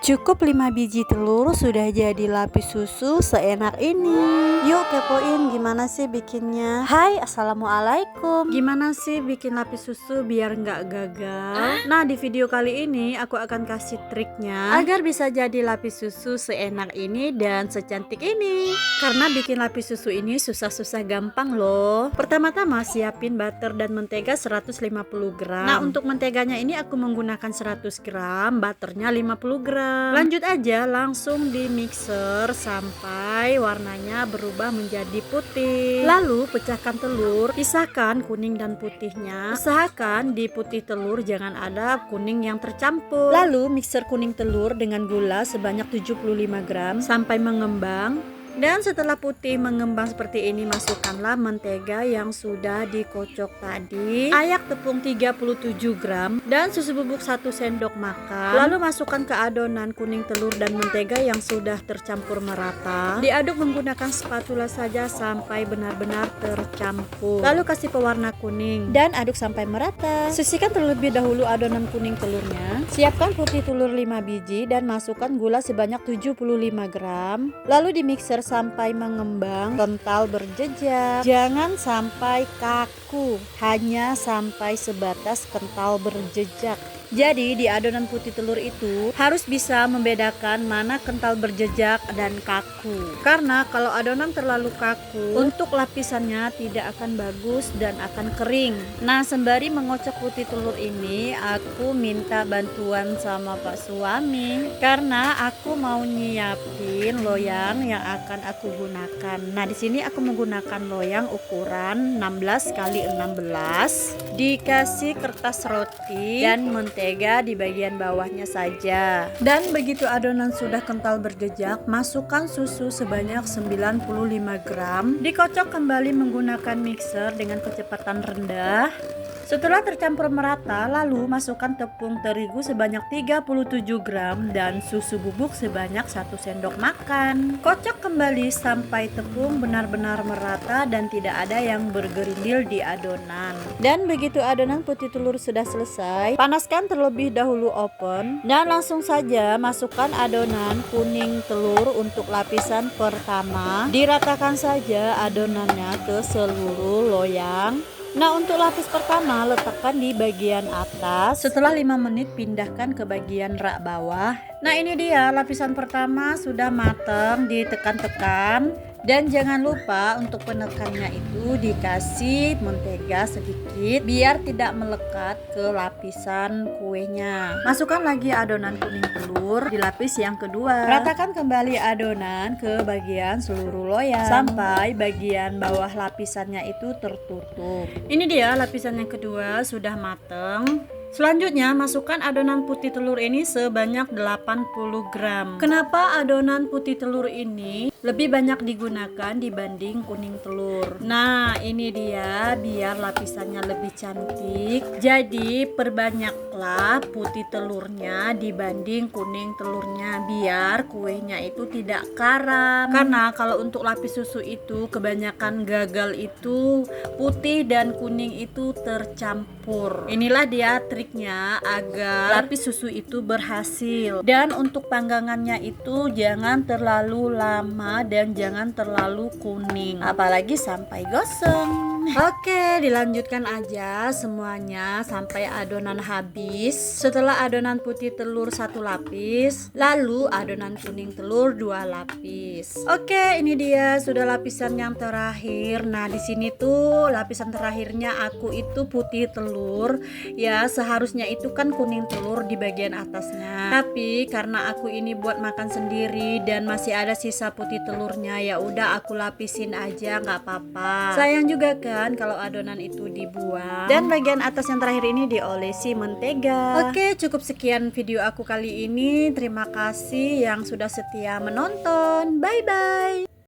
Cukup 5 biji telur sudah jadi lapis susu seenak ini. Yuk kepoin gimana sih bikinnya. Hai, assalamualaikum. Gimana sih bikin lapis susu biar nggak gagal? Nah, di video kali ini aku akan kasih triknya agar bisa jadi lapis susu seenak ini dan secantik ini. Karena bikin lapis susu ini susah-susah gampang loh. Pertama-tama siapin butter dan mentega 150 gram. Nah, untuk menteganya ini aku menggunakan 100 gram, butternya 50 gram. Lanjut aja langsung di mixer sampai warnanya berubah menjadi putih. Lalu pecahkan telur, pisahkan kuning dan putihnya. Usahakan di putih telur jangan ada kuning yang tercampur. Lalu mixer kuning telur dengan gula sebanyak 75 gram sampai mengembang. Dan setelah putih mengembang seperti ini, masukkanlah mentega yang sudah dikocok tadi, ayak tepung 37 gram, dan susu bubuk 1 sendok makan. Lalu masukkan ke adonan kuning telur dan mentega yang sudah tercampur merata. Diaduk menggunakan spatula saja sampai benar-benar tercampur. Lalu kasih pewarna kuning dan aduk sampai merata. Sisihkan terlebih dahulu adonan kuning telurnya. Siapkan putih telur 5 biji dan masukkan gula sebanyak 75 gram. Lalu di mixer sampai mengembang, kental berjejak. Jangan sampai kaku, hanya sampai sebatas kental berjejak. Jadi di adonan putih telur itu harus bisa membedakan mana kental berjejak dan kaku. Karena kalau adonan terlalu kaku, untuk lapisannya tidak akan bagus dan akan kering. Nah, sembari mengocok putih telur ini, aku minta bantuan sama Pak suami karena aku mau nyiapin loyang yang akan aku gunakan. Nah, di sini aku menggunakan loyang ukuran 16 x 16. Dikasih kertas roti dan mentega di bagian bawahnya saja. Dan begitu adonan sudah kental berjejak, masukkan susu sebanyak 95 gram. Dikocok kembali menggunakan mixer dengan kecepatan rendah. Setelah tercampur merata, lalu masukkan tepung terigu sebanyak 37 gram dan susu bubuk sebanyak 1 sendok makan. Kocok kembali sampai tepung benar-benar merata dan tidak ada yang bergerindil di adonan. Dan begitu adonan putih telur sudah selesai, panaskan terlebih dahulu oven dan langsung saja masukkan adonan kuning telur untuk lapisan pertama. Diratakan saja adonannya ke seluruh loyang. Nah, untuk lapis pertama letakkan di bagian atas. Setelah 5 menit pindahkan ke bagian rak bawah. Nah, ini dia lapisan pertama sudah matang, ditekan-tekan. Dan jangan lupa untuk penekannya itu dikasih mentega sedikit biar tidak melekat ke lapisan kuenya. Masukkan lagi adonan kuning telur di lapis yang kedua. Ratakan kembali adonan ke bagian seluruh loyang sampai bagian bawah lapisannya itu tertutup. Ini dia lapisan yang kedua sudah matang. Selanjutnya masukkan adonan putih telur ini sebanyak 80 gram. Kenapa adonan putih telur ini lebih banyak digunakan dibanding kuning telur? Nah, ini dia biar lapisannya lebih cantik. Jadi perbanyaklah putih telurnya dibanding kuning telurnya biar kuenya itu tidak karam. Karena kalau untuk lapis susu itu kebanyakan gagal itu putih dan kuning itu tercampur. Inilah dia triknya agar lapis susu itu berhasil. Dan untuk panggangannya itu jangan terlalu lama dan jangan terlalu kuning, apalagi sampai gosong. Oke, dilanjutkan aja semuanya sampai adonan habis. Setelah adonan putih telur 1 lapis, lalu adonan kuning telur 2 lapis. Oke, ini dia sudah lapisan yang terakhir. Nah, di sini tuh lapisan terakhirnya aku itu putih telur. Ya, seharusnya itu kan kuning telur di bagian atasnya. Tapi karena aku ini buat makan sendiri dan masih ada sisa putih telurnya, ya udah aku lapisin aja, nggak apa-apa. Sayang juga kan kalau adonan itu dibuang. Dan bagian atas yang terakhir ini diolesi mentega. Oke, cukup sekian video aku kali ini. Terima kasih yang sudah setia menonton. Bye bye.